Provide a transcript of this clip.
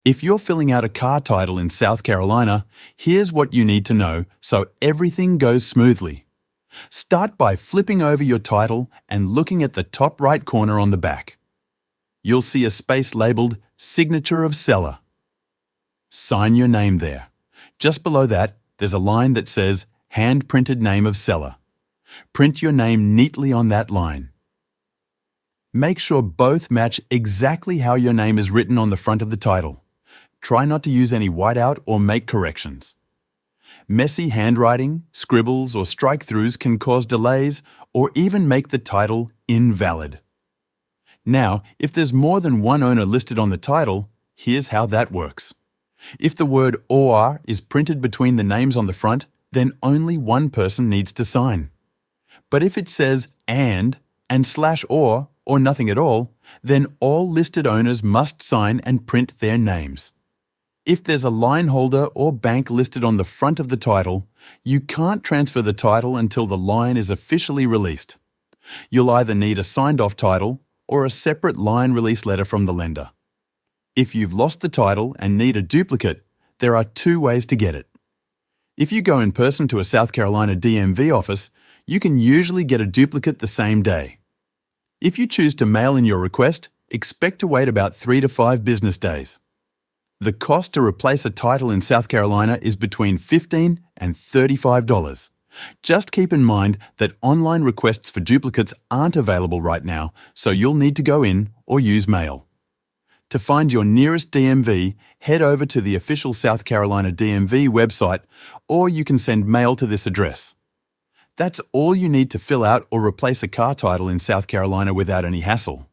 If you're filling out a car title in South Carolina, here's what you need to know so everything goes smoothly. Start by flipping over your title and looking at the top right corner on the back. You'll see a space labeled Signature of Seller. Sign your name there. Just below that, there's a line that says Hand-printed name of seller. Print your name neatly on that line. Make sure both match exactly how your name is written on the front of the title. Try not to use any whiteout or make corrections. Messy handwriting, scribbles or strike-throughs can cause delays or even make the title invalid. Now, if there's more than one owner listed on the title, here's how that works. If the word OR is printed between the names on the front, then only one person needs to sign. But if it says and /or nothing at all, then all listed owners must sign and print their names. If there's a lienholder or bank listed on the front of the title, you can't transfer the title until the line is officially released. You'll either need a signed-off title or a separate line release letter from the lender. If you've lost the title and need a duplicate, there are two ways to get it. If you go in person to a South Carolina DMV office, you can usually get a duplicate the same day. If you choose to mail in your request, expect to wait about 3 to 5 business days. The cost to replace a title in South Carolina is between $15 and $35. Just keep in mind that online requests for duplicates aren't available right now, so you'll need to go in or use mail. To find your nearest DMV, head over to the official South Carolina DMV website, or you can send mail to this address. That's all you need to fill out or replace a car title in South Carolina without any hassle.